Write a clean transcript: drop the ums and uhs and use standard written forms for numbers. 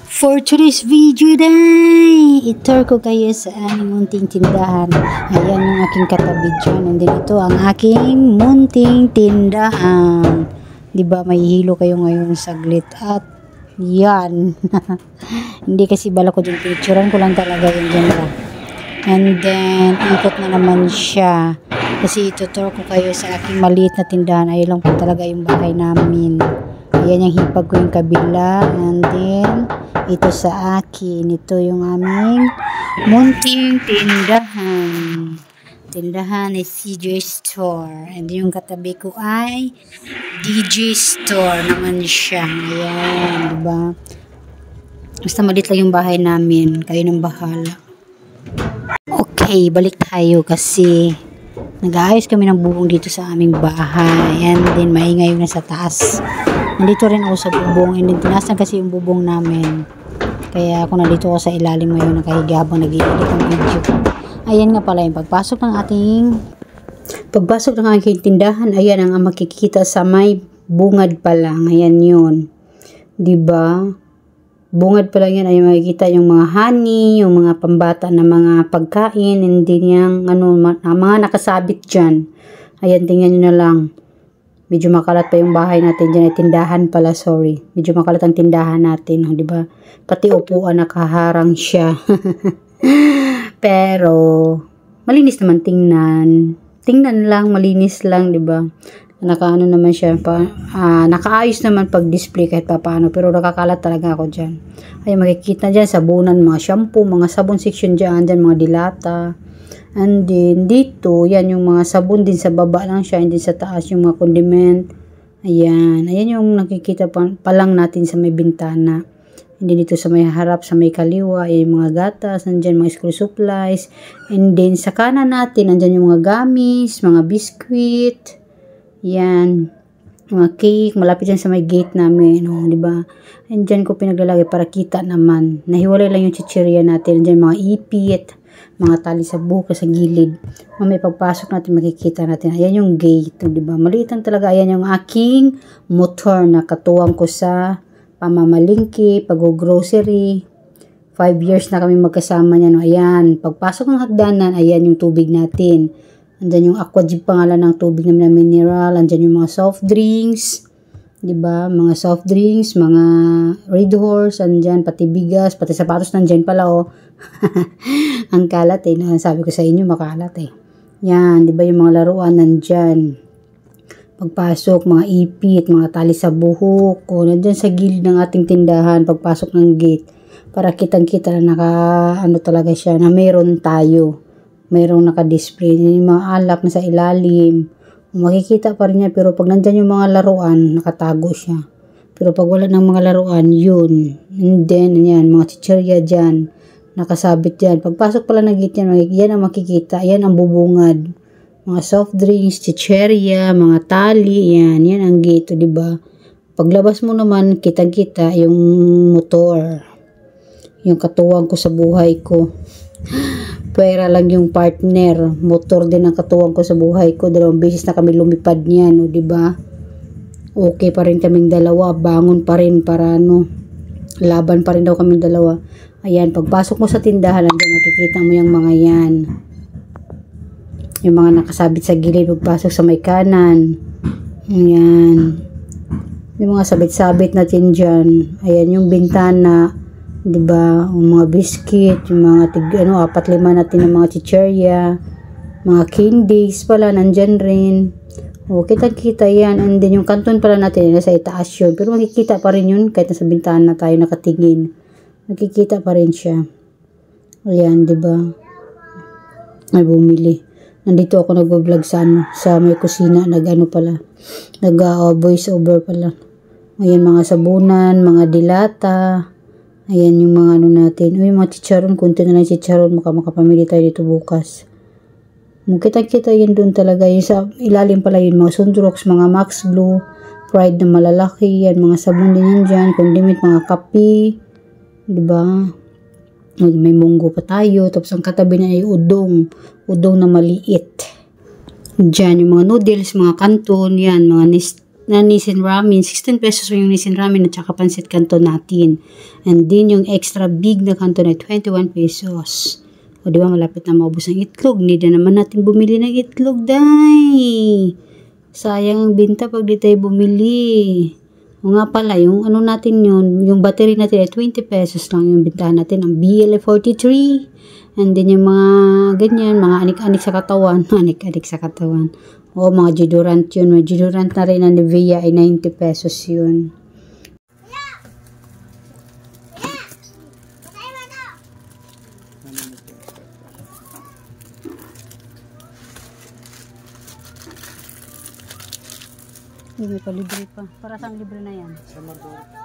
For today's video day, i-tour ko kayo sa aming munting tindahan. Ayan yung aking katabi dyan. And then ito ang aking munting tindahan. Diba may hilo kayo ngayon saglit. At yan. Hindi kasi bala ko dyan. Picturean ko lang talaga yung dyan lang. And then ikot na naman siya. Kasi itutour ko kayo sa aking maliit na tindahan. Ayun lang po talaga yung bahay namin. Ayan yung hipag ko yung kabila. And then ito sa akin. Ito yung aming munting tindahan. Tindahan ay CJ Store. And yung katabi ko ay DJ Store naman siya. Ayan, diba? Basta maliit lang yung bahay namin. Kayo nang bahala. Okay, balik tayo kasi nag-aayos kami ng bubong dito sa aming bahay. And then maingay yung nasa taas. Nandito rin ako sa bubong. And then tinasan kasi yung bubong namin. Kaya ako nandito ako sa ilalim ngayon nakahiga habang nag-i-edit ang video. Ayan nga pala yung pagpasok ng aking tindahan. Ayan ang makikita sa may bungad pa lang. Ayan yun. Diba? Bungad pa lang yan ay makikita yung mga honey, yung mga pambata na mga pagkain, and din yung mga nakasabit dyan. Ayan, tingnan nyo na lang. Medyo makalat pa yung bahay natin dyan. Ay tindahan pala, sorry. Medyo makalat ang tindahan natin. Oh, diba? Pati upuan nakaharang siya. Pero, malinis naman tingnan. Tingnan lang, malinis lang, diba? Nakaano naman siya. Nakaayos naman pag-display kahit paano. Pero nakakalat talaga ako dyan. Ay makikita dyan, sabunan, mga shampoo, mga sabon section dyan, mga dilata. And then, dito, yan yung mga sabon din sa baba lang siya. And then sa taas yung mga condiment. Ayan. Ayan yung nakikita pa lang natin sa may bintana. And then dito sa may harap, sa may kaliwa, yung mga gatas. Nandyan mga school supplies. And then sa kanan natin, nandyan yung mga gamis, mga biscuit. Yan. Mga cake. Malapit yan sa may gate namin. Oh, diba? And dyan ko pinaglalagay para kita naman. Nahiwalay lang yung chichirya natin. Dyan mga ipit. Mga tali sa buka sa gilid. May pagpasok natin makikita natin. Ayan yung gate, 'di ba? Maliit lang talaga. Ayan yung aking motor na katuwang ko sa pamamalingki, pag-grocery. 5 years na kami magkasama niyan. No? Ayan, pagpasok ng hagdanan, ayan yung tubig natin. Andiyan yung Aquajib pangalan ng tubig namin na mineral. Andiyan yung mga soft drinks. 'Di ba? Mga soft drinks, mga Red Horse, andiyan pati bigas, pati sapatos nandiyan pala oh. Ang kalat eh. Sabi ko sa inyo makalat eh. Yan, 'di ba yung mga laruan nandiyan. Pagpasok, mga ipit, mga tali sa buhok, o nandiyan sa gilid ng ating tindahan pagpasok ng gate para kitang-kita na talaga siya na meron tayo. Mayroong naka-display yung mga alak na sa ilalim. Makikita pa rin niya, pero pag nandyan yung mga laruan, nakatago siya. Pero pag wala ng mga laruan, yun. And then, yan, mga chichirya dyan, nakasabit dyan. Pagpasok pala ng gate yan ang makikita. Yan ang bubungad. Mga soft drinks, chichirya, mga tali, yan ang gate, diba? Paglabas mo naman, kitang-kita yung motor. Yung katuwang ko sa buhay ko. Pwera lang yung partner. Motor din ang katuwang ko sa buhay ko. 2 beses na kami lumipad niyan, o diba? Okay pa rin kaming dalawa. Bangon pa rin para laban pa rin daw kaming dalawa. Ayan, pagpasok mo sa tindahan, nandiyan makikita mo yung mga yan. Yung mga nakasabit sa gilid, pagpasok sa may kanan. Ayan. Yung mga sabit-sabit natin dyan. Ayan yung bintana. Diba, yung mga biscuit, yung mga 4-5 natin ng mga chichirya, mga candies pala nandyan rin. O kita-kita yan. And then yung kanton pala natin nasa itaas yun, pero makikita pa rin yun kahit nasa bintana tayo nakatingin, makikita pa rin siya. Ayan, diba, ay bumili. Nandito ako nag-vlog sa may kusina, voice over pala. Ayan, mga sabunan, mga dilata. Ayan yung mga natin. Uy, mga chicharon. Kunti na lang chicharon. Makapamili tayo dito bukas. Kita-kita yun doon talaga. Yung sa ilalim pala yun. Mga Sundrox, mga Max Blue, Pride na malalaki. Yan, mga sabon din yan dyan. Condiment, mga kape. Diba? May munggo pa tayo. Tapos ang katabi na ay udong. Udong na maliit. Dyan, yung mga noodles, mga kanton. Yan, mga na Nissin Ramen. 16 pesos yung Nissin Ramen at saka pansit canton natin. And then yung extra big na canton ay 21 pesos. O diba malapit na maubos ang itlog. Hindi na naman natin bumili ng itlog, day. Sayang ang binta pag di tayo bumili. O nga pala, yung ano natin yun, yung battery natin ay 20 pesos lang yung bintahan natin. Ang BLA43. And then yung mga ganyan, mga anik-anik sa katawan. Anik-anik sa katawan. O mga deodorant yun. Mga deodorant na rin na Nivea ay 90 pesos yun. May palibre pa. Para saan libre na yan? Sa Martor.